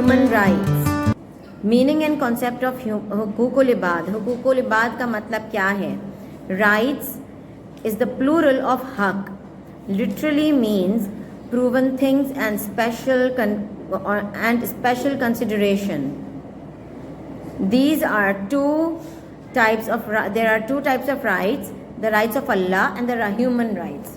human rights. Meaning and concept of हुकूकुल इबाद. हुकूकुल इबाद का मतलब क्या है? Rights is the plural of haq. Literally means proven things and special consideration. These are two types of rights, the rights of Allah and the human rights.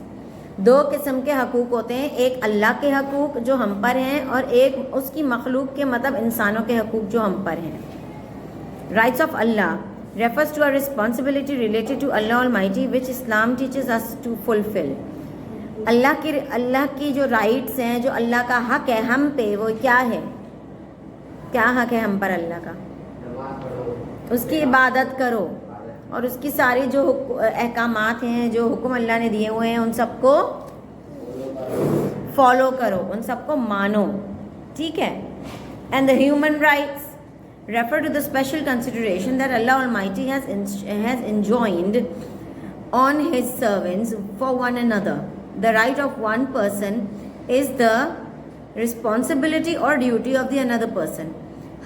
दो किस्म के हकूक़ होते हैं, एक अल्लाह के हकूक़ जो हम पर हैं और एक उसकी मखलूक के मतलब इंसानों के हकूक़ जो हम पर हैं. Rights of Allah refers to a responsibility related to Allah Almighty which Islam teaches us to fulfill. अल्लाह की जो राइट्स हैं, जो अल्लाह का हक है हम पे, वो क्या है? क्या हक है हम पर अल्लाह का? उसकी इबादत करो और उसकी सारी जो अहकामात हैं, जो हुक्म अल्लाह ने दिए हुए हैं, उन सबको फॉलो करो, उन सबको मानो. ठीक है. And the human rights refer to the special consideration that Allah Almighty has enjoined on His servants for one another. The right of one person is the responsibility or duty of the another person.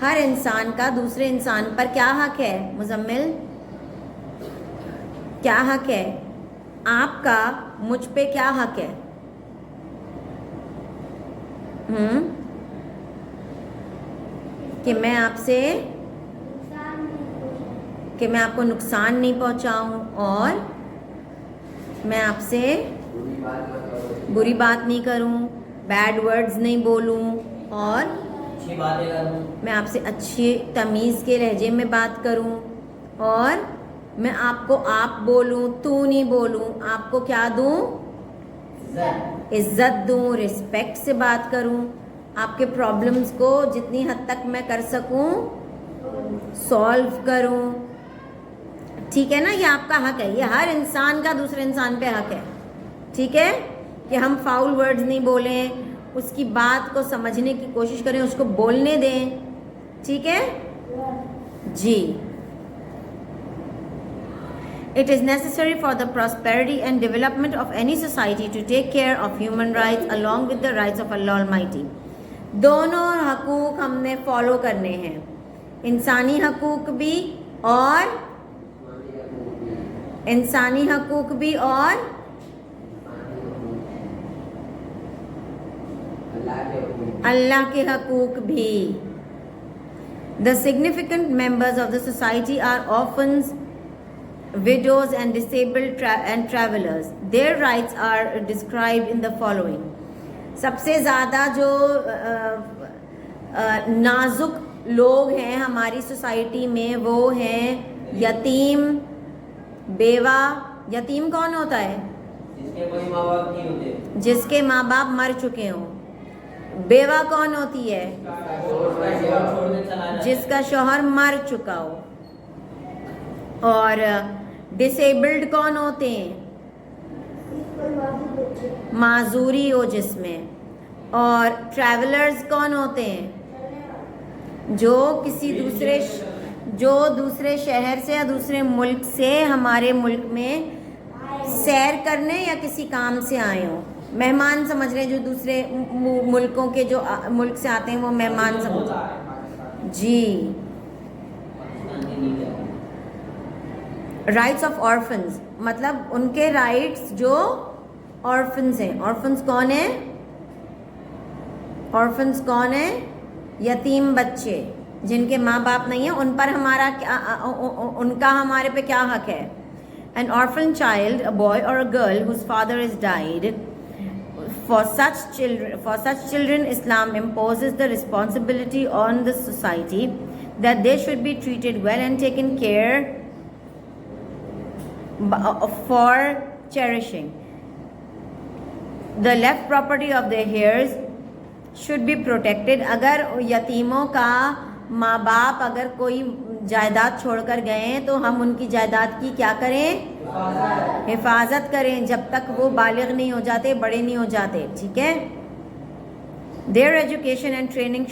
हर इंसान का दूसरे इंसान पर क्या हक है? मुजम्मिल, क्या हक है? आपका मुझ पे क्या हक है? कि मैं आपको नुकसान नहीं पहुंचाऊं और मैं आपसे बुरी बात नहीं करूं, बैड वर्ड्स नहीं बोलूं और अच्छी बातें करूं, मैं आपसे अच्छी तमीज़ के लहजे में बात करूं और मैं आपको आप बोलूं, तू नहीं बोलूं, आपको क्या दूं? इज्जत दूं, रिस्पेक्ट से बात करूं, आपके प्रॉब्लम्स को जितनी हद तक मैं कर सकूं सॉल्व करूं. ठीक है ना? ये आपका हक है. ये हर इंसान का दूसरे इंसान पे हक है. ठीक है कि हम फाउल वर्ड्स नहीं बोलें, उसकी बात को समझने की कोशिश करें, उसको बोलने दें. ठीक है जी. It is necessary for the prosperity and development of any society to take care of human rights along with the rights of Allah Almighty. दोनों हकूक़ हमने फॉलो करने हैं, इंसानी हकूक़ भी और अल्लाह के हकूक़ भी. The significant members of the society are orphans, widows and disabled and travelers. Their rights are described in the following. सबसे ज़्यादा जो नाजुक लोग हैं हमारी सोसाइटी में वो हैं यतीम, बेवा. यतीम कौन होता है? जिसके कोई माँ बाप नहीं होते, जिसके माँ बाप मर चुके हों. बेवा कौन होती है? जिसका शौहर मर चुका हो. और डिसेबल्ड कौन होते हैं? माजूरी हो जिसमें. और ट्रैवलर्स कौन होते हैं? जो दूसरे शहर से या दूसरे मुल्क से हमारे मुल्क में सैर करने या किसी काम से आए हों. मेहमान समझ रहे हैं, जो दूसरे मुल्कों के जो मुल्क से आते हैं वो मेहमान समझ जी. राइट्स ऑफ ऑर्फन्स मतलब उनके राइट्स जो ऑर्फन्स हैं. ऑर्फन्स कौन है? यतीम बच्चे जिनके माँ बाप नहीं है, उन पर उनका हमारे पे क्या हक है? An orphan child, a boy or a girl whose father has died. For such children, Islam imposes the responsibility on the society that they should be treated well and taken care for cherishing. The left property of their heirs should be protected. अगर यतीमों का माँ बाप अगर कोई जायदाद छोड़कर गए हैं तो हम उनकी जायदाद की क्या करें? हिफाजत करें जब तक वो बालिग नहीं हो जाते, बड़े नहीं हो जाते. ठीक है. Their education and training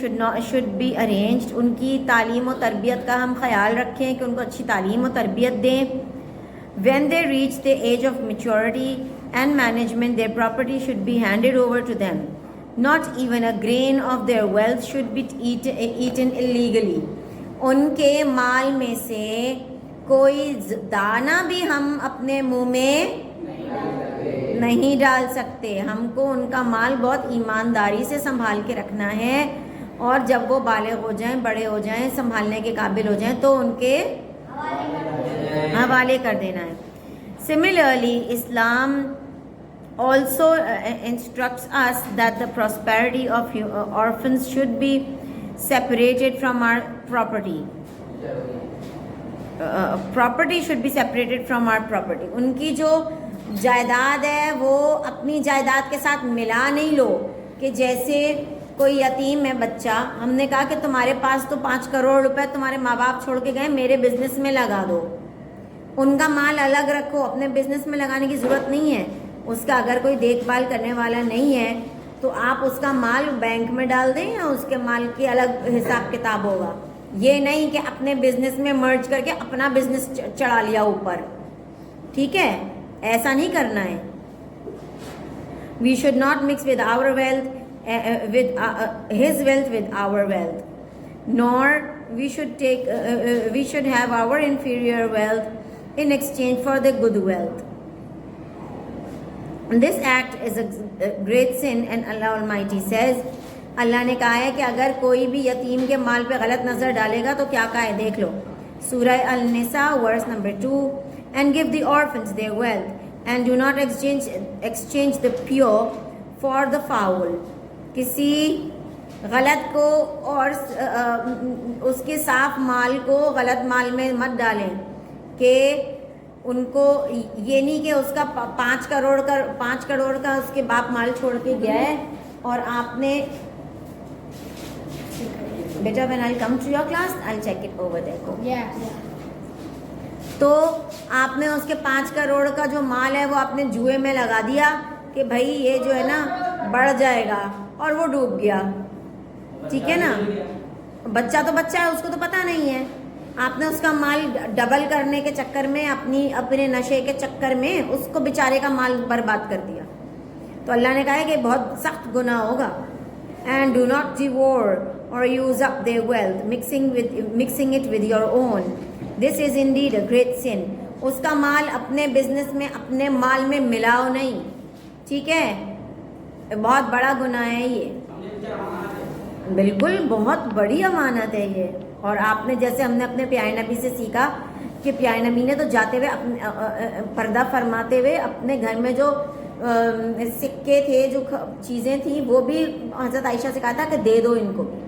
should be arranged. उनकी तालीम और तरबियत का हम ख्याल रखें कि उनको अच्छी तालीम और तरबियत दें. When they reach the age of maturity and management, their property should be handed over to them. Not even a grain of their wealth should be eaten illegally. उनके माल में से कोई दाना भी हम अपने मुंह में नहीं डाल सकते. हमको उनका माल बहुत ईमानदारी से संभाल के रखना है, और जब वो बालिग हो जाएं, बड़े हो जाएं, संभालने के काबिल हो जाएं, तो उनके हवाले कर देना है. Similarly, Islam also instructs us that the prosperity of orphans should be separated from our property. Property should be separated from our property. उनकी जो जायदाद है वो अपनी जायदाद के साथ मिला नहीं लो. कि जैसे कोई यतीम है बच्चा, हमने कहा कि तुम्हारे पास तो 5 करोड़ रुपए तुम्हारे माँ बाप छोड़ के गए, मेरे बिजनेस में लगा दो. उनका माल अलग रखो, अपने बिजनेस में लगाने की ज़रूरत नहीं है. उसका अगर कोई देखभाल करने वाला नहीं है तो आप उसका माल बैंक में डाल दें या उसके माल की अलग हिसाब किताब होगा. ये नहीं कि अपने बिजनेस में मर्ज करके अपना बिजनेस चढ़ा लिया ऊपर. ठीक है, ऐसा नहीं करना है. We should not mix with our wealth with his wealth with our wealth, nor we should have our inferior wealth in exchange for the good wealth. This act is a great sin, and Allah Almighty says, अल्लाह ने कहा है कि अगर कोई भी यतीम के माल पे गलत नज़र डालेगा तो क्या कहा है, देख लो. सूरह अल-निसा verse number 2, and give the orphans their wealth, and do not exchange the pure for the foul. किसी गलत को और उसके साफ माल को गलत माल में मत डालें. कि उनको ये नहीं कि उसका 5 करोड़ का उसके बाप माल छोड़ के गया है और आपने, बेटा when I come to your class I check it over there. तो आपने उसके 5 करोड़ का जो माल है वो आपने जुए में लगा दिया कि भाई ये जो है ना बढ़ जाएगा, और वो डूब गया. ठीक है ना. बच्चा तो बच्चा है, उसको तो पता नहीं है. आपने उसका माल डबल करने के चक्कर में, अपने नशे के चक्कर में उसको बेचारे का माल बर्बाद कर दिया. तो अल्लाह ने कहा है कि बहुत सख्त गुनाह होगा. And do not devour or use up their wealth mixing it with your own. This is indeed a great sin. उसका माल अपने बिजनेस में, अपने माल में मिलाओ नहीं. ठीक है, बहुत बड़ा गुनाह है ये. बिल्कुल बहुत बड़ी अमानत है ये. और आपने, जैसे हमने अपने प्यारे नबी से सीखा कि प्यारे नबी ने तो जाते हुए पर्दा फरमाते हुए अपने घर में जो सिक्के थे, जो चीज़ें थी, वो भी हज़रत आयशा से कहा था कि दे दो इनको भी.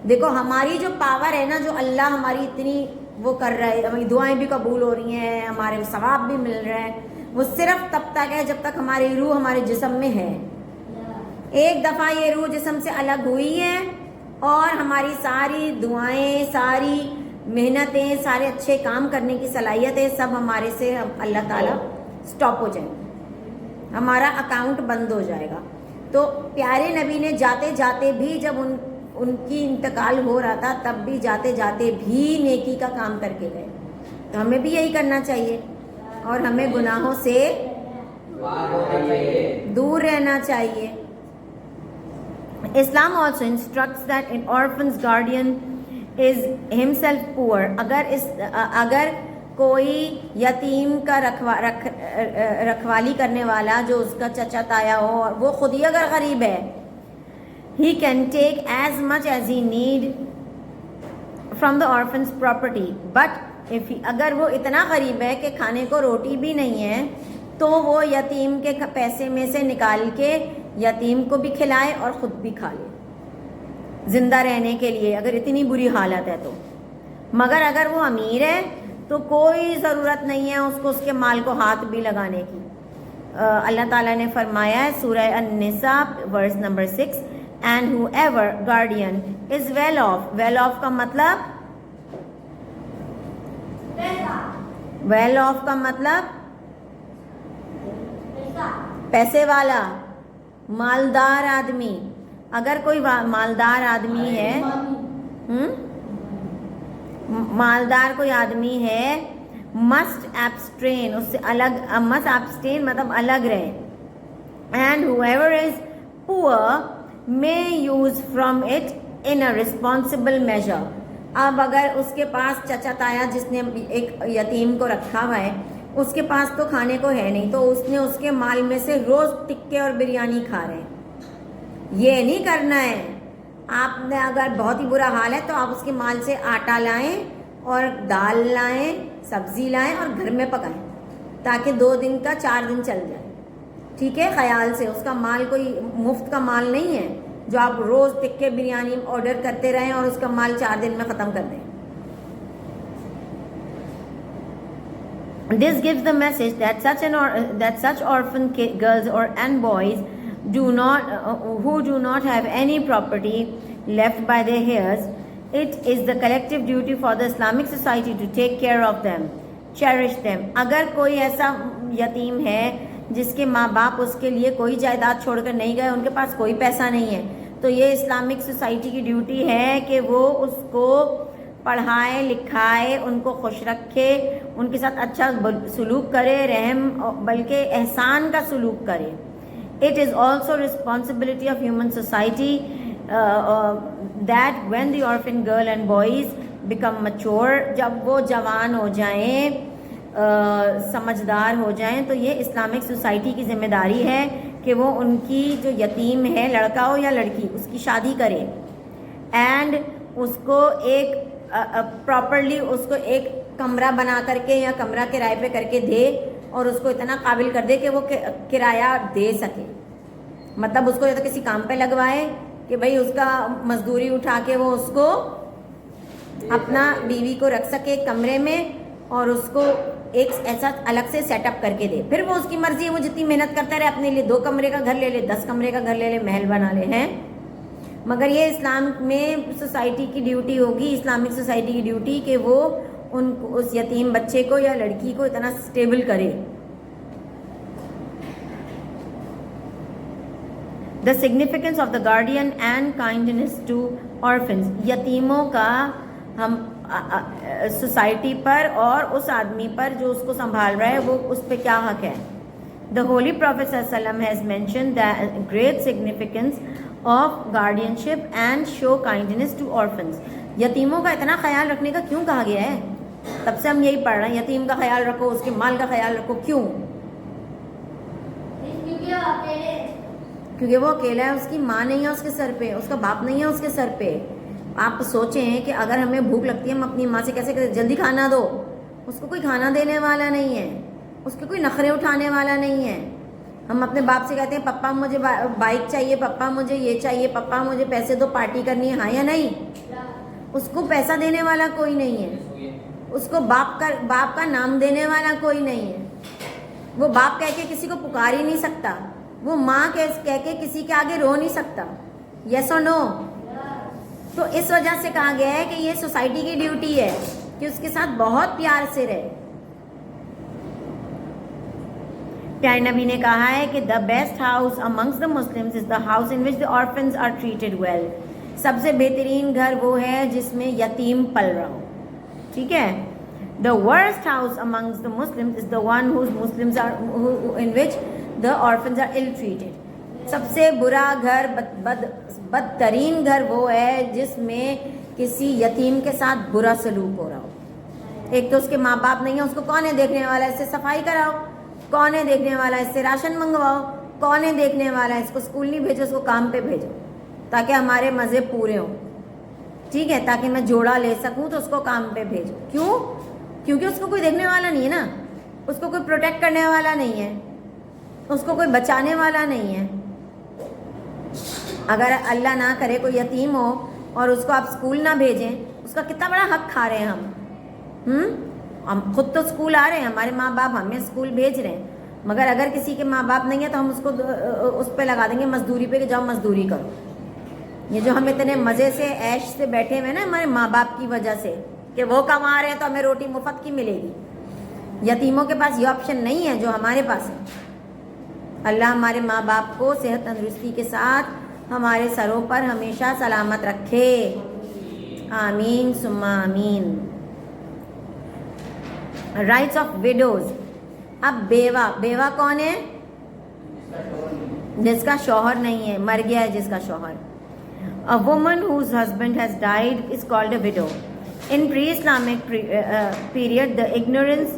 देखो हमारी जो पावर है ना, जो अल्लाह हमारी इतनी वो कर रहा है, हमारी दुआएं भी कबूल हो रही हैं, हमारे सवाब भी मिल रहे हैं, वो सिर्फ तब तक है जब तक हमारी रूह हमारे जिस्म में है. एक दफ़ा ये रूह जिस्म से अलग हुई है और हमारी सारी दुआएं, सारी मेहनतें, सारे अच्छे काम करने की सलाहियतें सब हमारे से अल्लाह ताला स्टॉप हो जाएंगे. हमारा अकाउंट बंद हो जाएगा. तो प्यारे नबी ने जाते जाते भी, जब उनकी इंतकाल हो रहा था, तब भी जाते जाते भी नेकी का काम करके गए. तो हमें भी यही करना चाहिए और हमें गुनाहों से दूर रहना चाहिए. Islam also instructs that an orphan's guardian is himself poor. अगर कोई यतीम का रखवाली करने वाला, जो उसका चचा ताया हो, और वो खुद ही अगर गरीब है, he can take as much as he need from the orphan's property. But अगर वो इतना गरीब है कि खाने को रोटी भी नहीं है, तो वो यतीम के पैसे में से निकाल के यतीम को भी खिलाए और ख़ुद भी खा ले, ज़िंदा रहने के लिए, अगर इतनी बुरी हालत है तो. मगर अगर वो अमीर है तो कोई ज़रूरत नहीं है उसको उसके माल को हाथ भी लगाने की. अल्लाह ताला ने फरमाया है सूरह अन-निसा verse number 6, and whoever guardian is well off. Well off का मतलब, वेल ऑफ का मतलब पैसे वाला, मालदार आदमी. अगर कोई मालदार आदमी है, मालदार कोई आदमी है, मस्ट एब्स्ट्रेन, उससे अलग, मस्ट एब्स्टेन मतलब अलग रहे. And whoever is poor may use from it in a responsible measure. अब अगर उसके पास चचा ताया जिसने एक यतीम को रखा हुआ है, उसके पास तो खाने को है नहीं, तो उसने उसके माल में से रोज टिक्के और बिरयानी खा रहे हैं। ये नहीं करना है। आपने अगर बहुत ही बुरा हाल है तो आप उसके माल से आटा लाएं और दाल लाएं, सब्जी लाएं और घर में पकाएं, ताकि 2 दिन का 4 दिन चल जाए। ठीक है, ख्याल से। उसका माल कोई मुफ्त का माल नहीं है जो आप रोज टिक्के बिरयानी ऑर्डर करते रहें और उसका माल 4 दिन में ख़त्म कर दें। This gives the message that such orphan girls and boys who do not have any property left by their heirs, it is the collective duty for the Islamic society to take care of them, cherish them. अगर कोई ऐसा यतीम है जिसके माँ बाप उसके लिए कोई जायदाद छोड़कर नहीं गए, उनके पास कोई पैसा नहीं है, तो ये इस्लामिक सोसाइटी की ड्यूटी है कि वो उसको पढ़ाए लिखाए, उनको खुश रखे, उनके साथ अच्छा सलूक करे, रहम बल्कि एहसान का सलूक करे। It is also responsibility of human society that when the orphan girl and boys become mature, जब वो जवान हो जाएं, समझदार हो जाएं, तो ये इस्लामिक सोसाइटी की जिम्मेदारी है कि वो उनकी जो यतीम है, लड़का हो या लड़की, उसकी शादी करे एंड उसको एक प्रॉपरली उसको एक कमरा बना करके या कमरा किराए पे करके दे और उसको इतना काबिल कर दे कि वो किराया दे सके। मतलब उसको या तो किसी काम पे लगवाए कि भाई उसका मजदूरी उठा के वो उसको अपना बीवी को रख सके कमरे में और उसको एक ऐसा अलग से सेटअप करके दे। फिर वो उसकी मर्जी है, वो जितनी मेहनत करता रहे, अपने लिए 2 कमरे का घर ले ले, 10 कमरे का घर ले ले, महल बना ले हैं। मगर ये इस्लाम में सोसाइटी की ड्यूटी होगी, इस्लामिक सोसाइटी की ड्यूटी कि वो उस यतीम बच्चे को या लड़की को इतना स्टेबल करे। The significance of the guardian and kindness to orphans, यतीमों का हम सोसाइटी पर और उस आदमी पर जो उसको संभाल रहा है वो उस पर क्या हक है। द होली प्रॉफेट सल्लल्लाहु अलैहि वसल्लम has mentioned the great significance of guardianship and show kindness to orphans. यतीमों का इतना ख्याल रखने का क्यों कहा गया है? तब से हम यही पढ़ रहे हैं, यतीम का ख्याल रखो, उसके माल का ख्याल रखो। क्यों? क्योंकि वो अकेला है, उसकी माँ नहीं है उसके सर पे, उसका बाप नहीं है उसके सर पे। आप सोचें कि अगर हमें भूख लगती है, हम अपनी माँ से कैसे कहते, जल्दी खाना दो, उसको कोई खाना देने वाला नहीं है, उसके कोई नखरे उठाने वाला नहीं है। हम अपने बाप से कहते हैं पप्पा मुझे बाइक चाहिए, पप्पा मुझे ये चाहिए, पप्पा मुझे पैसे दो, पार्टी करनी है, हाँ या नहीं? उसको पैसा देने वाला कोई नहीं है, उसको बाप का नाम देने वाला कोई नहीं है। वो बाप कह के किसी को पुकार ही नहीं सकता, वो माँ कह के किसी के आगे रो नहीं सकता। यस और नो? तो इस वजह से कहा गया है कि ये सोसाइटी की ड्यूटी है कि उसके साथ बहुत प्यार से रहे। प्यारे नबी ने कहा है कि the best house amongst the Muslims is the house in which the orphans are treated well. सबसे बेहतरीन घर वो है जिसमें यतीम पल रहा हो। ठीक है? The worst house amongst the Muslims is the one whose Muslims are in which the orphans are ill treated. सबसे बुरा घर, बदतरीन घर वो है जिसमें किसी यतीम के साथ बुरा सलूक हो रहा हो। एक तो उसके माँ बाप नहीं है, उसको कौन है देखने वाला, इससे सफाई कराओ, कौन है देखने वाला, इससे राशन मंगवाओ, कौन है देखने वाला, इसको स्कूल नहीं भेजो, उसको काम पे भेजो ताकि हमारे मज़े पूरे हों। ठीक है? ताकि मैं जोड़ा ले सकूं तो उसको काम पे भेजो। क्यों? क्योंकि उसको कोई देखने वाला नहीं है ना, उसको कोई प्रोटेक्ट करने वाला नहीं है, उसको कोई बचाने वाला नहीं है। अगर अल्लाह ना करे कोई यतीम हो और उसको आप स्कूल ना भेजें, उसका कितना बड़ा हक खा रहे हैं हम। हम खुद तो स्कूल आ रहे हैं, हमारे माँ बाप हमें स्कूल भेज रहे हैं, मगर अगर किसी के माँ बाप नहीं है तो हम उसको उस पर लगा देंगे मजदूरी पे कि जाओ मजदूरी करो। ये जो हम इतने मज़े से ऐश से बैठे हुए ना हमारे माँ बाप की वजह से कि वो कमा रहे हैं तो हमें रोटी मुफ्त की मिलेगी। यतीमों के पास ये ऑप्शन नहीं है जो हमारे पास है। अल्लाह हमारे माँ बाप को सेहत तंदुरुस्ती के साथ हमारे सरों पर हमेशा सलामत रखे। आमीन सुम्मा आमीन। Rights of widows. अब बेवा, बेवा कौन है? जिसका शौहर नहीं है, मर गया है जिसका शौहर. A woman whose husband has died is called a widow. In pre-Islamic period, the ignorance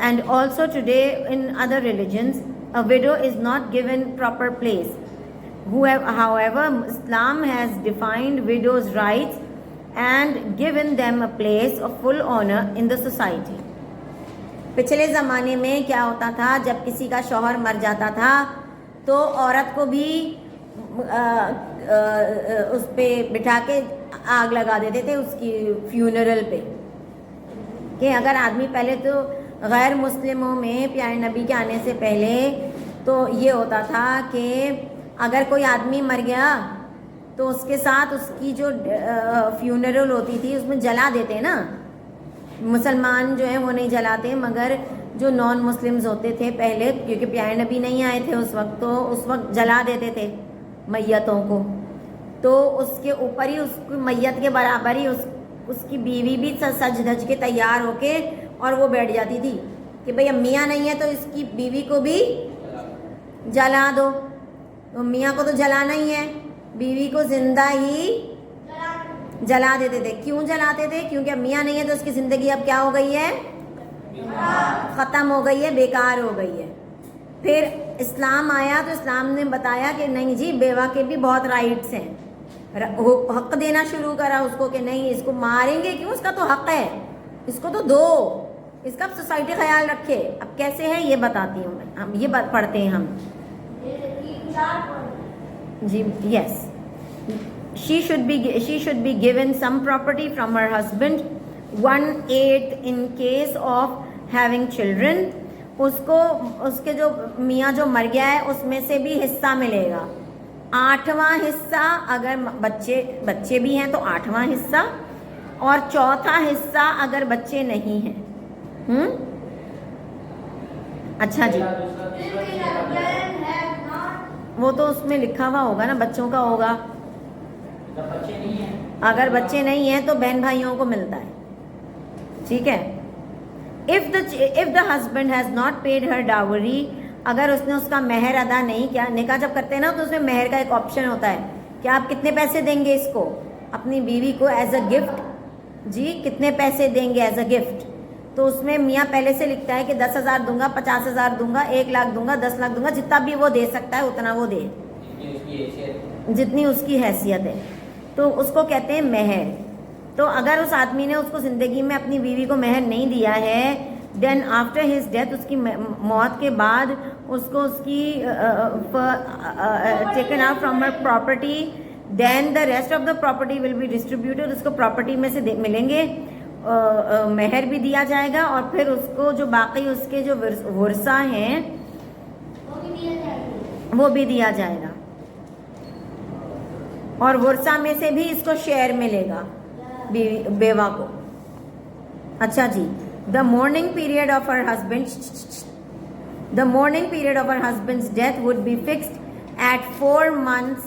and also today in other religions, a widow is not given proper place. However, Islam has defined widows' rights and given them a place of full honor in the society. पिछले ज़माने में क्या होता था, जब किसी का शौहर मर जाता था तो औरत को भी उस पे बिठा के आग लगा देते थे उसकी फ्यूनरल पे. कि अगर आदमी पहले तो गैर मुस्लिमों में प्यारे नबी के आने से पहले तो ये होता था कि अगर कोई आदमी मर गया तो उसके साथ उसकी जो फ्यूनरल होती थी उसमें जला देते ना. मुसलमान जो है वो नहीं जलाते, मगर जो नॉन मुस्लिम्स होते थे पहले, क्योंकि प्यारे नबी नहीं आए थे उस वक्त, तो उस वक्त जला देते थे मैयतों को. तो उसके ऊपर ही उसकी मैयत के बराबर ही उसकी बीवी भी सज धज के तैयार होके और वो बैठ जाती थी कि भाई अब मियाँ नहीं है तो इसकी बीवी को भी जला दो. तो मियाँ को तो जलाना ही है, बीवी को जिंदा ही जला देते थे. क्यों जलाते थे? क्योंकि अब मियाँ नहीं है तो उसकी ज़िंदगी अब क्या हो गई है, ख़त्म हो गई है, बेकार हो गई है. फिर इस्लाम आया तो इस्लाम ने बताया कि नहीं जी, बेवा के भी बहुत राइट्स हैं. हक देना शुरू करा उसको कि नहीं, इसको मारेंगे क्यों, उसका तो हक है, इसको तो दो, इसका सोसाइटी ख्याल रखे. अब कैसे है ये बताती हूँ मैं. हम ये बात पढ़ते हैं हम जी. Yes, she should be given some property from her husband, 1/8 in case of having children. उसको उसके जो मियाँ जो मर गया है उसमें से भी हिस्सा मिलेगा. 8वां हिस्सा अगर बच्चे भी हैं तो 8वां हिस्सा, और 4था हिस्सा अगर बच्चे नहीं हैं. अच्छा जी, वो तो उसमें लिखा हुआ होगा ना, बच्चों का होगा. अगर बच्चे नहीं हैं तो बहन भाइयों को मिलता है. ठीक है. If the husband has not paid her dowry, अगर उसने उसका मेहर अदा नहीं किया. निकाह जब करते हैं ना तो उसमें मेहर का एक ऑप्शन होता है कि आप कितने पैसे देंगे इसको, अपनी बीवी को एज अ गिफ्ट. जी, कितने पैसे देंगे एज अ गिफ्ट. तो उसमें मियाँ पहले से लिखता है कि 10,000 दूंगा, 50,000 दूंगा, 1 लाख दूंगा, 10 लाख दूंगा, जितना भी वो दे सकता है उतना वो दे, जितनी उसकी हैसियत है. तो उसको कहते हैं मेहर. तो अगर उस आदमी ने उसको ज़िंदगी में अपनी बीवी को मेहर नहीं दिया है, देन आफ्टर हिज डेथ, उसकी मौत के बाद उसको उसकी taken out from her property, then the rest of the property will be distributed. उसको प्रॉपर्टी में से मिलेंगे, मेहर भी दिया जाएगा, और फिर उसको जो बाकी उसके जो वर्सा हैं वो भी दिया जाएगा, और वर्सा में से भी इसको शेयर मिलेगा बेवा को. अच्छा जी. The mourning period of her husband's death would be fixed at 4 months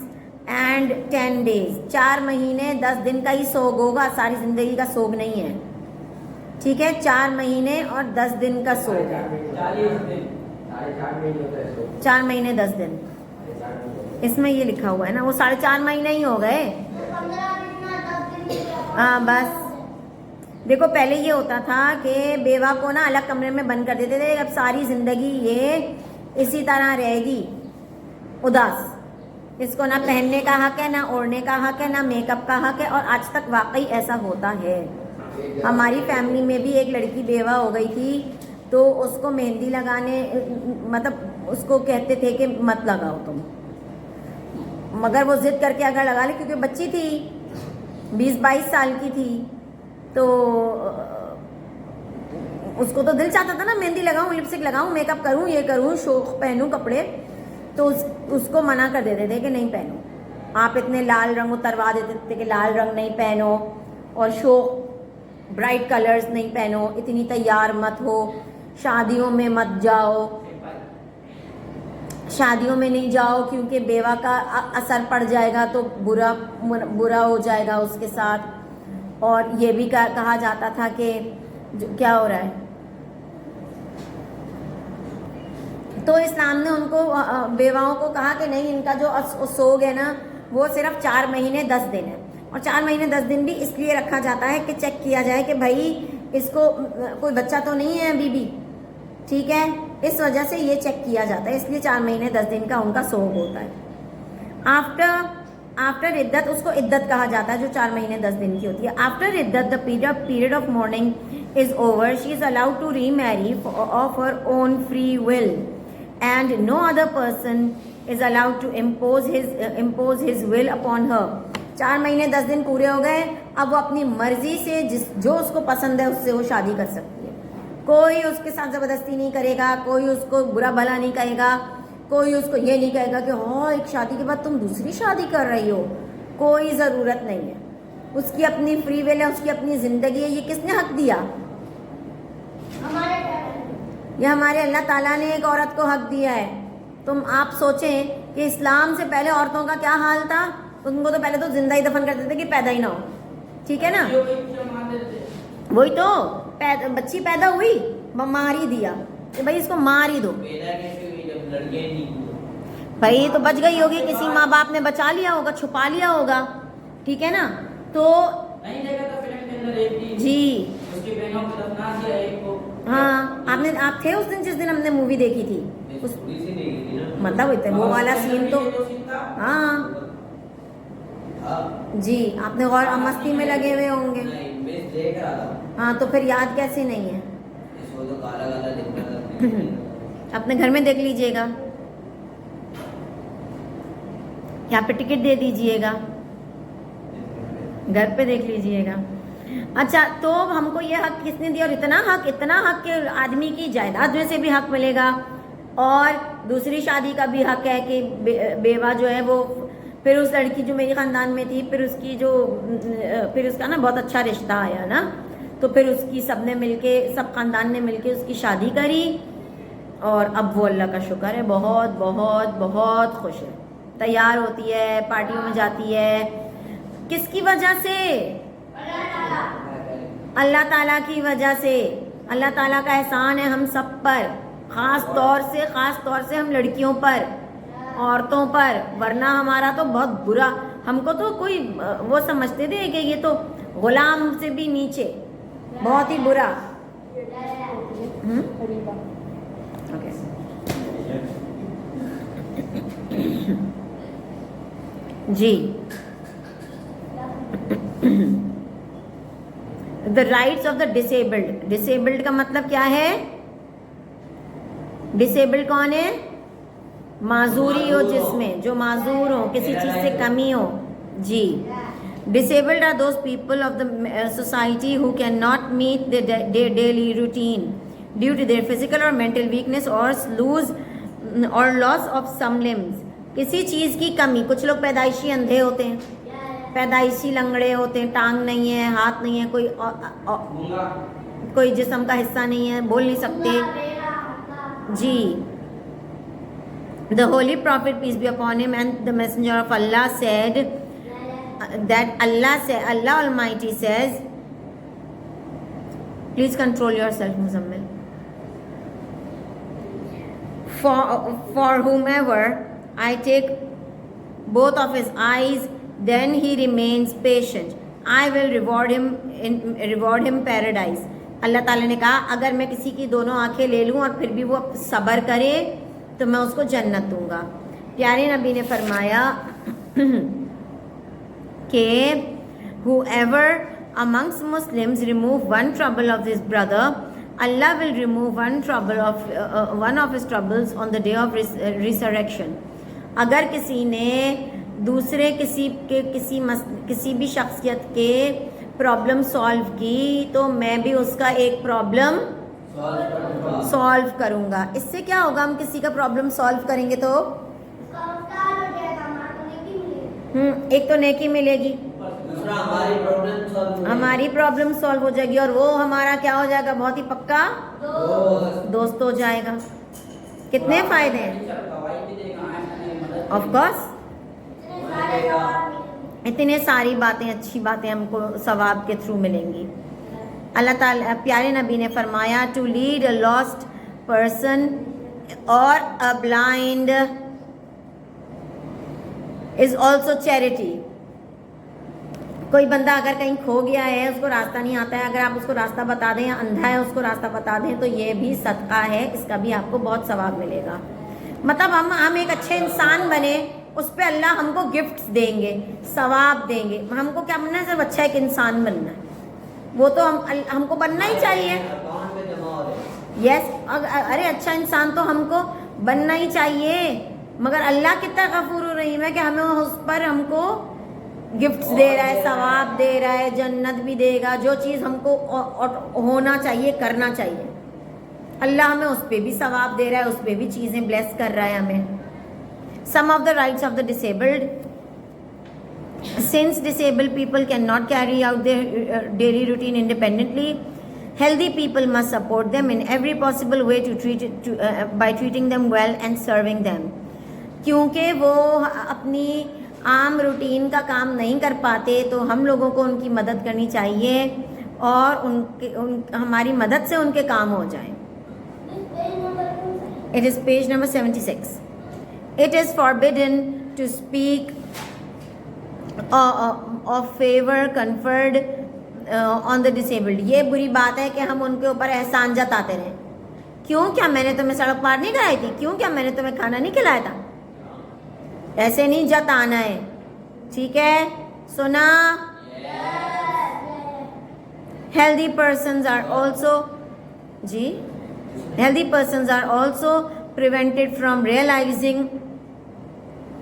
and 10 days. 4 महीने 10 दिन का ही सोग होगा, सारी जिंदगी का सोग नहीं है. ठीक है, 4 महीने और 10 दिन का सोग है. 4 महीने 10 दिन इसमें ये लिखा हुआ है ना, वो 4.5 महीने ही हो गए. हाँ बस. देखो पहले ये होता था कि बेवा को ना अलग कमरे में बंद कर देते थे. अब सारी जिंदगी ये इसी तरह रहेगी उदास. इसको ना पहनने का हक है, ना ओढ़ने का हक है, ना मेकअप का हक है, और आज तक वाकई ऐसा होता है. हमारी फैमिली में भी एक लड़की बेवा हो गई थी, तो उसको मेहंदी लगाने, मतलब उसको कहते थे कि मत लगाओ तुम, मगर वो जिद करके अगर लगा ली, क्योंकि बच्ची थी, 20-22 साल की थी, तो उसको तो दिल चाहता था ना मेहंदी लगाऊं, लिपस्टिक लगाऊं, मेकअप करूं, ये करूं, शौक पहनूं कपड़े. तो उसको मना कर देते थे कि नहीं पहनो. आप इतने लाल रंग उतरवा देते थे कि लाल रंग नहीं पहनो, और शौक ब्राइट कलर्स नहीं पहनो, इतनी तैयार मत हो, शादियों में मत जाओ, शादियों में नहीं जाओ क्योंकि बेवा का असर पड़ जाएगा तो बुरा हो जाएगा उसके साथ. और ये भी कहा जाता था कि क्या हो रहा है, तो इस्लाम ने उनको बेवाओं को कहा कि नहीं, इनका जो सोग है ना वो सिर्फ 4 महीने 10 दिन है। और 4 महीने 10 दिन भी इसलिए रखा जाता है कि चेक किया जाए कि भाई इसको कोई बच्चा तो नहीं है अभी भी, ठीक है, इस वजह से ये चेक किया जाता है, इसलिए 4 महीने 10 दिन का उनका सोग होता है। आफ्टर इद्दत, उसको इद्दत कहा जाता है जो 4 महीने 10 दिन की होती है। आफ्टर इद्दत the period of mourning is over, she is allowed to remarry of her own free will and no other person is allowed to impose his will upon her. 4 महीने 10 दिन पूरे हो गए, अब वो अपनी मर्जी से जो उसको पसंद है उससे वो शादी कर सकती है। कोई उसके साथ ज़बरदस्ती नहीं करेगा, कोई उसको बुरा भला नहीं कहेगा, कोई उसको ये नहीं कहेगा कि हाँ एक शादी के बाद तुम दूसरी शादी कर रही हो, कोई ज़रूरत नहीं है। उसकी अपनी फ्री विल है, उसकी अपनी ज़िंदगी है। ये किसने हक दिया? ये हमारे अल्लाह ताला ने एक औरत को हक दिया है। तुम आप सोचें कि इस्लाम से पहले औरतों का क्या हाल था? उनको तो पहले तो जिंदा ही दफन करते थे कि पैदा ही ना हो, ठीक है ना। वही तो बच्ची पैदा हुई, मार ही दिया कि भाई इसको मार ही दो। भाई तो बच गई होगी, किसी माँ बाप ने बचा लिया होगा, छुपा लिया होगा, ठीक है ना। तो जी हाँ, आप थे उस दिन जिस दिन हमने मूवी देखी थी, उस मतलब वो वाला सीन तो हाँ जी, आपने गौर मस्ती में लगे हुए होंगे। हाँ तो फिर याद कैसे नहीं है? अपने घर में देख लीजिएगा, यहाँ पे टिकट दे दीजिएगा, घर पे देख लीजिएगा। अच्छा, तो हमको ये हक किसने दिया? और इतना हक कि आदमी की जायदाद में से भी हक मिलेगा, और दूसरी शादी का भी हक है कि बेवा जो है वो, फिर उस लड़की जो मेरे ख़ानदान में थी, फिर उसका ना बहुत अच्छा रिश्ता आया ना, तो फिर उसकी सब ख़ानदान ने मिलके उसकी शादी करी, और अब वो अल्लाह का शुक्र है बहुत बहुत बहुत खुश है, तैयार होती है, पार्टियों में जाती है। किसकी वजह से? अल्लाह ताला की वजह से। अल्लाह ताला का एहसान है हम सब पर, ख़ास तौर से हम लड़कियों पर, औरतों पर, वरना हमारा तो बहुत बुरा, हमको तो कोई वो समझते थे कि ये तो गुलाम से भी नीचे, बहुत ही बुरा। जी the rights of the disabled. Disabled का मतलब क्या है? डिसेबल्ड कौन है? माजूरी हो जिसमें, जो माजूर हो, किसी चीज से कमी हो। जी, disabled are those people of the society who can not meet the daily routine due to their physical or mental weakness और लॉस ऑफ सम लिम्स। किसी चीज की कमी, कुछ लोग पैदाइशी अंधे होते हैं, पैदाइशी लंगड़े होते हैं, टांग नहीं है, हाथ नहीं है, कोई जिस्म का हिस्सा नहीं है, बोल नहीं सकते। जी, the holy prophet peace be upon him and the messenger of Allah said that Allah Almighty says, please control yourself Muzammil, for whomever I take both of his eyes then he remains patient, I will reward him paradise। अल्लाह ताला ने कहा अगर मैं किसी की दोनों आंखें ले लूं और फिर भी वो सब्र करे तो मैं उसको जन्नत दूंगा। प्यारे नबी ने फरमाया कि whoever amongst Muslims remove one trouble of his brother, Allah will remove one of his troubles on the day of resurrection। अगर किसी ने दूसरे किसी भी शख्सियत के प्रॉब्लम सॉल्व की तो मैं भी उसका एक प्रॉब्लम सॉल्व करूंगा। इससे क्या होगा? हम किसी का प्रॉब्लम सॉल्व करेंगे तो एक तो नेकी मिलेगी, हमारी प्रॉब्लम सॉल्व हो जाएगी, और वो हमारा क्या हो जाएगा? बहुत ही पक्का दोस्त हो जाएगा। कितने फायदे हैं? ऑफ कोर्स इतने सारी बातें, अच्छी बातें हमको सवाब के थ्रू मिलेंगी। अल्लाह ताला प्यारे नबी ने फरमाया to lead a lost person or a blind is also charity. कोई बंदा अगर कहीं खो गया है, उसको रास्ता नहीं आता है, अगर आप उसको रास्ता बता दें, या अंधा है उसको रास्ता बता दें, तो ये भी सदका है, इसका भी आपको बहुत सवाब मिलेगा. मतलब हम एक अच्छे इंसान बने, उस पर अल्लाह हमको गिफ्ट्स देंगे, सवाब देंगे. हमको क्या बनना है? सिर्फ अच्छा एक इंसान बनना है. वो तो हमको बनना ही चाहिए. यस, अरे अच्छा इंसान तो हमको बनना ही चाहिए. मगर अल्लाह कितना गफूर रहीम है कि हमें उस पर हमको गिफ्ट्स दे रहा है, सवाब दे रहा है, जन्नत भी देगा. जो चीज़ हमको होना चाहिए, करना चाहिए, अल्लाह हमें उस पर भी सवाब दे रहा है, उस पर भी चीज़ें ब्लेस कर रहा है हमें. Some of the rights of the disabled. Since disabled people cannot carry out their daily routine independently, healthy people must support them in every possible way by treating them well and serving them. क्योंकि वो अपनी आम routine का काम नहीं कर पाते, तो हम लोगों को उनकी मदद करनी चाहिए और हमारी मदद से उनके काम हो जाएं. It is page number 76. It is forbidden to speak of favor conferred on the disabled. ये बुरी बात है कि हम उनके ऊपर एहसान जताते रहें. क्यों? क्या मैंने तुम्हें सड़क पार नहीं कराई थी? क्यों? क्या मैंने तुम्हें खाना नहीं खिलाया था? ऐसे नहीं जताना है. ठीक है, सुना? Healthy persons are also healthy persons are also prevented from realizing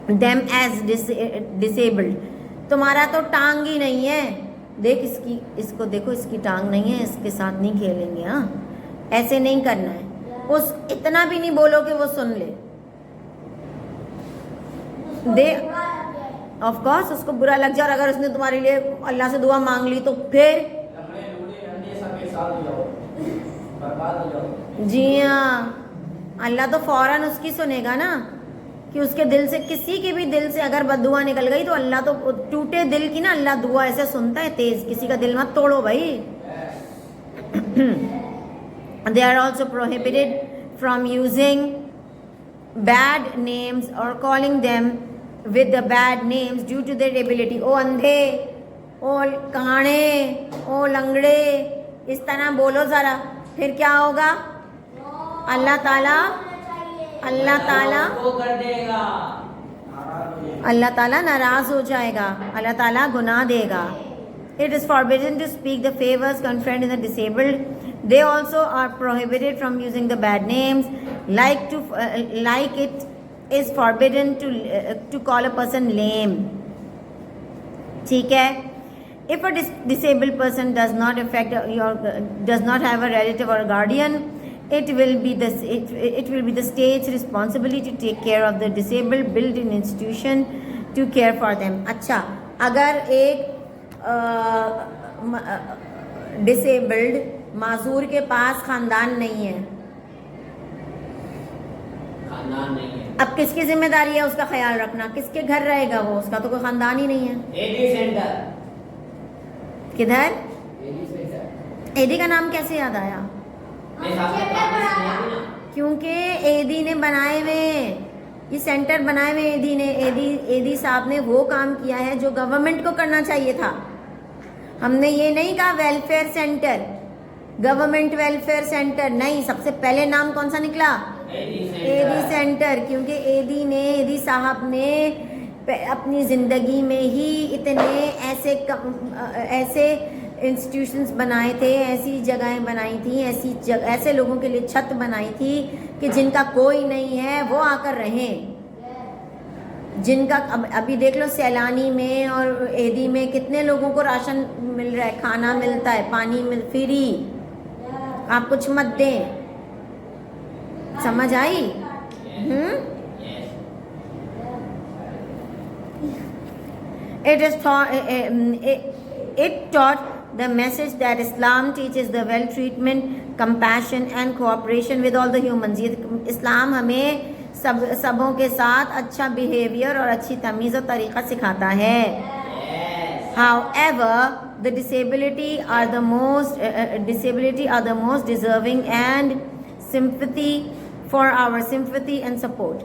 them as disabled. तुम्हारा तो टांग ही नहीं है, देख इसको देखो, इसकी टांग नहीं है, इसके साथ नहीं खेलेंगे. हाँ, ऐसे नहीं करना है. उस इतना भी नहीं बोलो कि वो सुन ले. दे ऑफ कोर्स उसको बुरा लग जाए, और अगर उसने तुम्हारे लिए अल्लाह से दुआ मांग ली तो फिर जी हाँ, अल्लाह तो फौरन उसकी सुनेगा ना. कि उसके दिल से, किसी के भी दिल से अगर बददुआ निकल गई तो अल्लाह तो टूटे दिल की ना अल्लाह दुआ ऐसे सुनता है तेज. किसी का दिल मत तोड़ो भाई. They are also prohibited from using bad names or calling them with the bad names due to their ability. ओ अंधे, ओ काणे, ओ लंगड़े, इस तरह बोलो ज़रा, फिर क्या होगा? अल्लाह ताला नाराज हो जाएगा, अल्लाह ताला गुनाह देगा. It is forbidden to speak the favors conferred in the disabled. They also are prohibited from using the bad names. Like it is forbidden to call a person lame. ठीक है. If a disabled person does not have a relative or a guardian, it will be the state's responsibility to take care of the disabled, build an institution to care for them. अच्छा, अगर एक disabled माजूर के पास खानदान नहीं है, अब किसकी जिम्मेदारी है उसका ख्याल रखना? किसके घर रहेगा वो? उसका तो कोई खानदान ही नहीं है. एडी सेंटर किधर? एडी का नाम कैसे याद आया? क्योंकि एडी ने बनाए हुए, ये सेंटर बनाए हुए एडी ने, एडी साहब ने वो काम किया है जो गवर्नमेंट को करना चाहिए था. हमने ये नहीं कहा welfare centre, government welfare centre नहीं. सबसे पहले नाम कौन सा निकला? AD centre. क्योंकि एडी साहब ने अपनी ज़िंदगी में ही इतने ऐसे इंस्टीट्यूशंस बनाए थे, ऐसी जगहें बनाई थी, ऐसे लोगों के लिए छत बनाई थी कि जिनका कोई नहीं है वो आकर रहें. जिनका अभी देख लो सैलानी में और एडी में कितने लोगों को राशन मिल रहा है, खाना मिलता है, पानी फ्री. आप कुछ मत दें. समझ आई? It taught the message that Islam teaches the well treatment, compassion and cooperation with all the humans. ये इस्लाम हमें सबों के साथ अच्छा बिहेवियर और अच्छी तमीज़ और तरीक़ा सिखाता है. However, the disability are the most deserving and sympathy for our sympathy and support.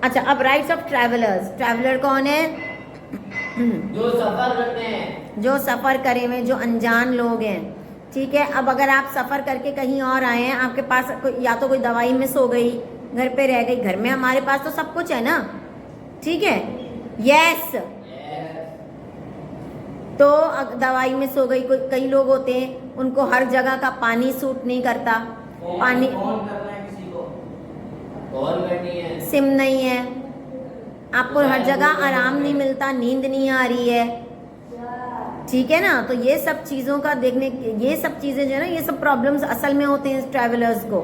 अच्छा, अब राइट्स ऑफ ट्रैवलर्स. ट्रैवलर कौन है? जो सफर करते हैं, जो सफ़र करे हुए, जो अनजान लोग हैं. ठीक है. अब अगर आप सफ़र करके कहीं और आए हैं, आपके पास या तो कोई दवाई मिस हो गई, घर पे रह गई. घर में हमारे पास तो सब कुछ है ना. ठीक है. यस. तो दवाई मिस हो गई. कई लोग होते हैं उनको हर जगह का पानी सूट नहीं करता. पानी कॉल करना है किसी को, कॉल करनी है, सिम नहीं है, आपको हर जगह आराम नहीं मिलता, नींद नहीं आ रही है. ठीक है ना. तो ये सब चीज़ों का देखने, ये सब चीज़ें जो है ना, ये सब प्रॉब्लम्स असल में होते हैं ट्रैवलर्स को.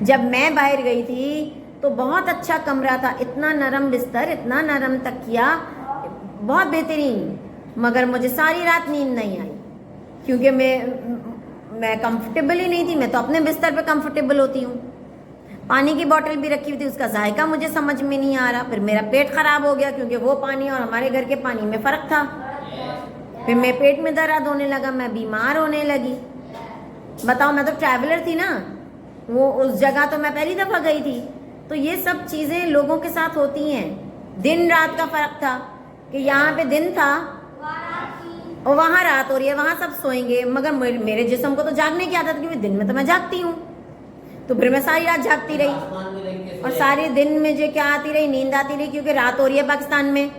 जब मैं बाहर गई थी तो बहुत अच्छा कमरा था, इतना नरम बिस्तर, इतना नरम तकिया, बहुत बेहतरीन. मगर मुझे सारी रात नींद नहीं आई क्योंकि मैं कंफर्टेबल ही नहीं थी. मैं तो अपने बिस्तर पे कंफर्टेबल होती हूँ. पानी की बोतल भी रखी हुई थी, उसका जायका मुझे समझ में नहीं आ रहा. फिर मेरा पेट खराब हो गया क्योंकि वो पानी और हमारे घर के पानी में फ़र्क था. फिर मेरे पेट में दर्द होने लगा, मैं बीमार होने लगी. बताओ, मैं तो ट्रैवलर थी ना, वो उस जगह तो मैं पहली दफ़ा गई थी. तो ये सब चीज़ें लोगों के साथ होती हैं. दिन रात का फ़र्क था कि यहाँ पे दिन था और वहाँ रात हो रही है, वहाँ सब सोएंगे. मगर मेरे जिस्म को तो जागने की आदत, क्योंकि दिन में तो मैं जागती हूँ. तो फिर मैं सारी रात जागती रही और सारे दिन में जो क्या आती रही, नींद आती रही, क्योंकि रात हो रही है पाकिस्तान में.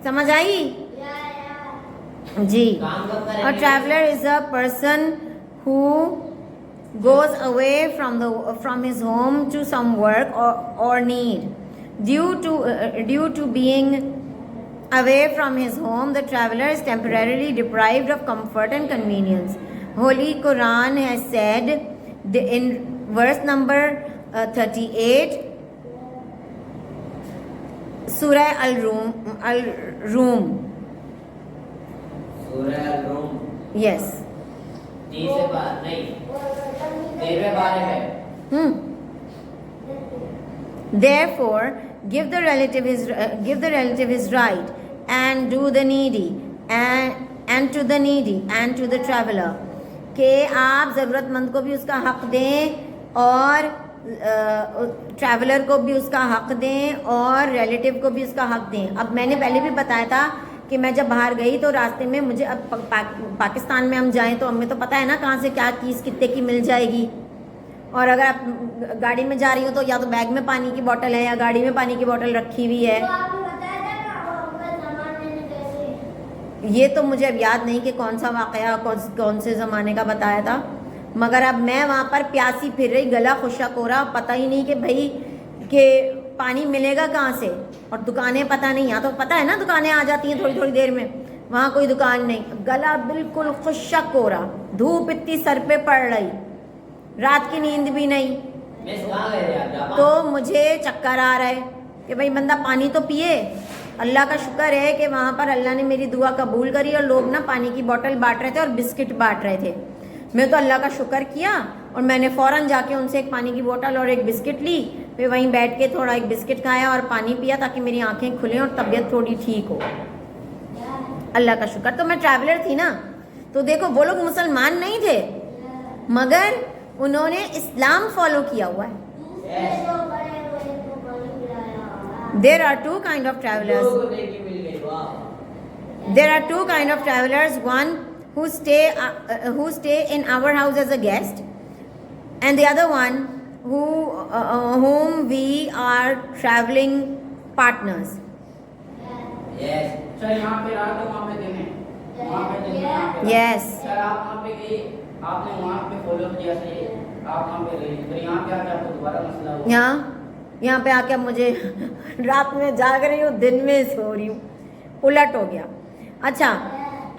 समझ आई जी. A traveller is a person who goes away from his home to some work or need. Due to being away from his home, the traveler is temporarily deprived of comfort and convenience. Holy Quran has said in verse number 38, Surah Al-Rum. सूरह अल-रूम. Yes. 30 बार नहीं, 13वें बारे में. Therefore, give the relative his right, and do the needy, and to the needy and to the traveler. कि आप ज़रूरतमंद को भी उसका हक़ दें और ट्रैवलर को भी उसका हक़ दें और रिलेटिव को भी उसका हक़ दें. अब मैंने पहले भी बताया था कि मैं जब बाहर गई तो रास्ते में मुझे, अब पाकिस्तान में हम जाएं तो हमें तो पता है ना कहाँ से क्या चीज़ कितने की मिल जाएगी. और अगर आप गाड़ी में जा रही हो तो या तो बैग में पानी की बोतल है या गाड़ी में पानी की बोतल रखी हुई है. ये तो मुझे अब याद नहीं कि कौन सा वाक़या कौन से ज़माने का बताया था. मगर अब मैं वहाँ पर प्यासी फिर रही, गला खुशक हो रहा, पता ही नहीं कि भाई कि पानी मिलेगा कहाँ से. और दुकानें पता नहीं, यहाँ तो पता है ना दुकानें आ जाती हैं थोड़ी थोड़ी देर में, वहाँ कोई दुकान नहीं. गला बिल्कुल खुशक हो रहा, धूप इतनी सर पे पड़ रही, रात की नींद भी नहीं. तो मुझे चक्कर आ रहा है कि भाई बंदा पानी तो पिए. अल्लाह का शुक्र है कि वहाँ पर अल्लाह ने मेरी दुआ कबूल करी और लोग ना पानी की बोतल बांट रहे थे और बिस्किट बांट रहे थे. मैं तो अल्लाह का शुक्र किया और मैंने फ़ौरन जाके उनसे एक पानी की बोतल और एक बिस्किट ली. फिर वहीं बैठ के थोड़ा एक बिस्किट खाया और पानी पिया ताकि मेरी आंखें खुलें और तबीयत थोड़ी ठीक हो. अल्लाह का शुक्र. तो मैं ट्रैवलर थी ना. तो देखो, वो लोग मुसलमान नहीं थे मगर उन्होंने इस्लाम फॉलो किया हुआ है. There are two kind of travelers. There are two kind of travelers. One who stay in our house as a guest, and the other one whom we are traveling partners. Yes. Sir यहाँ पे रात है, वहाँ पे दिन है, वहाँ पे दिन है. Yes. सर आप वहाँ पे गए, आपने वहाँ पे फॉलो किया सही, आप वहाँ पे रही, फिर यहाँ पे आके आपको दोबारा मसला हुआ. यहाँ पे आके मुझे रात में जाग रही हूँ, दिन में सो रही हूँ, उलट हो गया. अच्छा,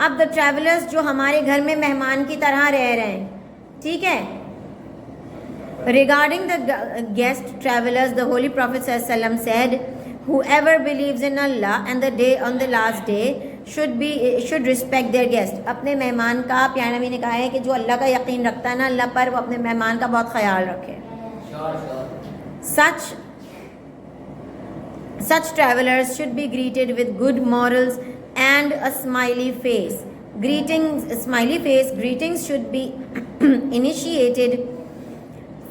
अब द ट्रैवलर्स जो हमारे घर में मेहमान की तरह रह रहे हैं, ठीक है. Regarding the guest travellers, the holy profit सल्लल्लाहु अलैहि वसल्लम said, whoever believes in Allah and the day on the last day should respect their guest. अपने मेहमान का, प्यारे नबी ने कहा है कि जो अल्लाह का यकीन रखता है ना अल्लाह पर, वो अपने मेहमान का बहुत ख्याल रखे. Such travelers should be greeted with good morals and a smiley face. Greetings should be initiated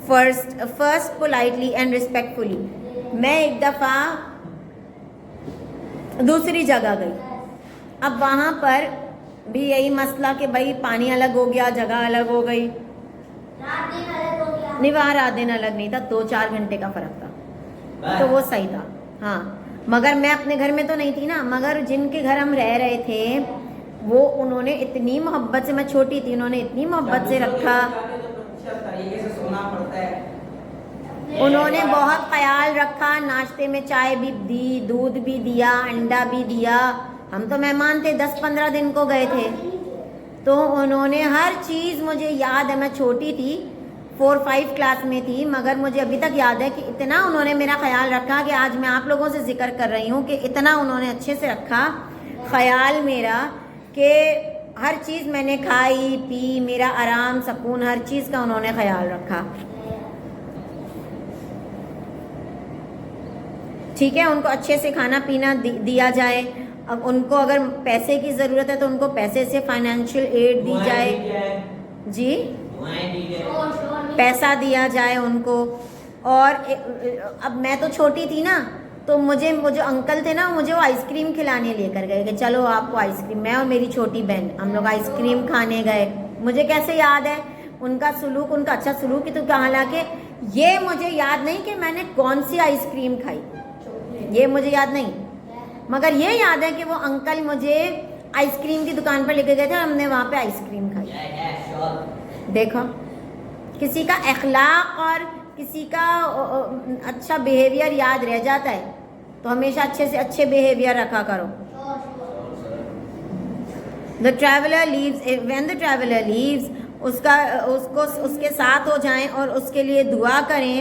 first politely and respectfully. मैं एक दफ़ा दूसरी जगह गई, अब वहाँ पर भी यही मसला कि भाई पानी अलग हो गया, जगह अलग हो गई, नहीं वहाँ रात दिन अलग नहीं था, 2-4 घंटे का फ़र्क था, तो वो सही था। हाँ, मगर मैं अपने घर में तो नहीं थी ना, मगर जिनके घर हम रह रहे थे वो उन्होंने इतनी मोहब्बत से, मैं छोटी थी, उन्होंने इतनी मोहब्बत से रखा, तरीके से सोना पड़ता है। उन्होंने बहुत ख्याल रखा, नाश्ते में चाय भी दी, दूध भी दिया, अंडा भी दिया। हम तो मेहमान थे, 10-15 दिन को गए थे, तो उन्होंने हर चीज़, मुझे याद है, मैं छोटी थी, 4-5 क्लास में थी, मगर मुझे अभी तक याद है कि इतना उन्होंने मेरा ख्याल रखा कि आज मैं आप लोगों से जिक्र कर रही हूँ कि इतना उन्होंने अच्छे से रखा ख्याल मेरा कि हर चीज़ मैंने खाई पी, मेरा आराम सुकून, हर चीज़ का उन्होंने ख्याल रखा। ठीक है, उनको अच्छे से खाना पीना दिया जाए। अब उनको अगर पैसे की ज़रूरत है तो उनको पैसे से फाइनेंशियल एड दी जाए, जी, पैसा दिया जाए उनको। और अब मैं तो छोटी थी ना, तो मुझे जो अंकल थे ना, मुझे वो आइसक्रीम खिलाने लेकर गए कि चलो आपको आइसक्रीम, मैं और मेरी छोटी बहन हम लोग आइसक्रीम खाने गए। मुझे कैसे याद है उनका सुलूक, उनका अच्छा सुलूक ही, तो हालांकि ये मुझे याद नहीं कि मैंने कौन सी आइसक्रीम खाई, ये मुझे याद नहीं, मगर ये याद है कि वो अंकल मुझे आइसक्रीम की दुकान पर लेके गए थे और हमने वहाँ पे आइसक्रीम खाई। देखो, किसी का अखलाक और किसी का अच्छा बिहेवियर याद रह जाता है, तो हमेशा अच्छे से अच्छे बिहेवियर रखा करो। The traveller leaves, when the traveller leaves, उसके साथ हो जाएं और उसके लिए दुआ करें,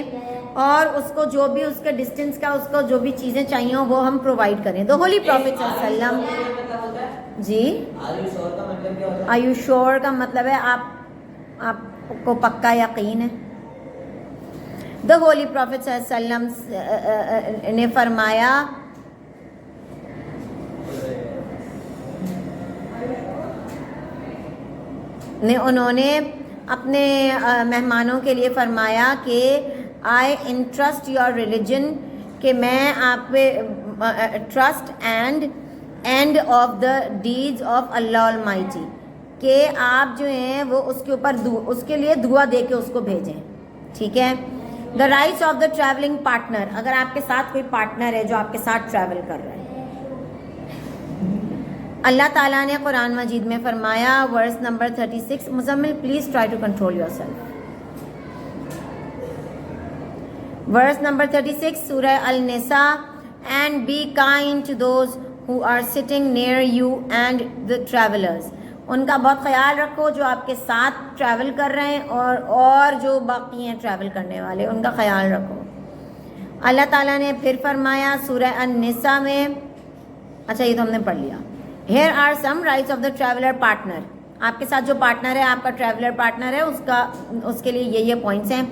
और उसको जो भी उसके डिस्टेंस का, उसको जो भी चीज़ें चाहिए हो वो हम प्रोवाइड करें। द होली प्रॉफिट सल्लम, जी, आर यू श्योर का मतलब है आपको पक्का यकीन है। द होली प्रॉफिट सल्लम ने फरमाया, उन्होंने अपने मेहमानों के लिए फरमाया कि आई इंट्रस्ट योर रिलीजन, कि मैं आप पे trust end of the deeds of Allah almighty, कि आप जो हैं वो उसके ऊपर उसके लिए दुआ दे के उसको भेजें। ठीक है। The rights of the travelling partner, अगर आपके साथ कोई पार्टनर है जो आपके साथ ट्रैवल कर रहा है, अल्लाह ताला ने कुरान मजीद में फरमाया, verse number 36, Muzammil please try to control yourself. Verse number 36 सूरह अल निसा, and be kind to those who are sitting near you and the travellers, उनका बहुत ख्याल रखो जो आपके साथ ट्रैवल कर रहे हैं और जो बाकी हैं ट्रैवल करने वाले, उनका ख्याल रखो। अल्लाह ताला ने फिर फरमाया सूरह अन-निसा में, अच्छा ये तो हमने पढ़ लिया। Here are some rights of the traveler partner, आपके साथ जो पार्टनर है, आपका ट्रैवलर पार्टनर है, उसके लिए ये पॉइंट्स हैं।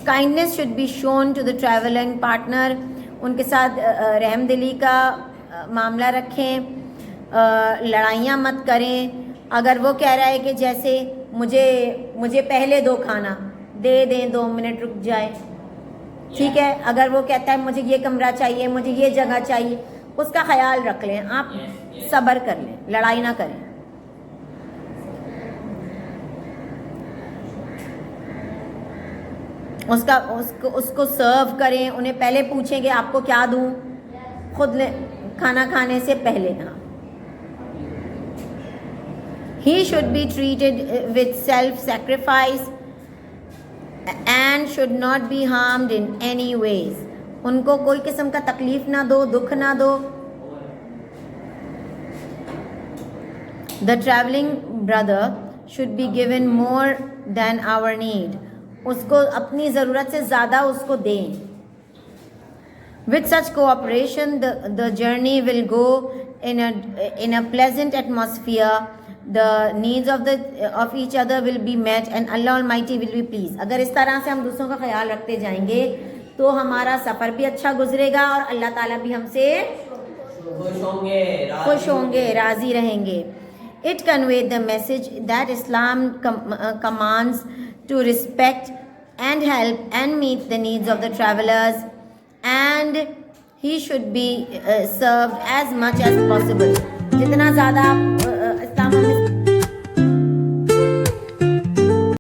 Kindness should be shown to the travelling partner, उनके साथ रहमदिली का मामला रखें, लड़ाइयाँ मत करें। अगर वो कह रहा है कि जैसे मुझे पहले दो खाना दे दें, 2 मिनट रुक जाए, ठीक है। अगर वो कहता है मुझे ये कमरा चाहिए, मुझे ये जगह चाहिए, उसका ख्याल रख लें, आप सब्र कर लें, लड़ाई ना करें। उसको सर्व करें, उन्हें पहले पूछें कि आपको क्या दूं, खुद खाना खाने से पहले ना। He should be treated with self-sacrifice and should not be harmed in any ways, उनको कोई किस्म का तकलीफ ना दो, दुख ना दो। The traveling brother should be given more than our need, उसको अपनी ज़रूरत से ज़्यादा उसको दें। With such cooperation, the journey will go in a pleasant atmosphere. The needs of each other will be met and Allah Almighty will be pleased. अगर इस तरह से हम दूसरों का ख्याल रखते जाएंगे तो हमारा सफ़र भी अच्छा गुजरेगा और अल्लाह ताला भी हमसे खुश होंगे, राज़ी रहेंगे। It conveyed the message that Islam commands to respect and help and meet the needs of the travelers, and he should be served as much as possible. जितना ज़्यादा आप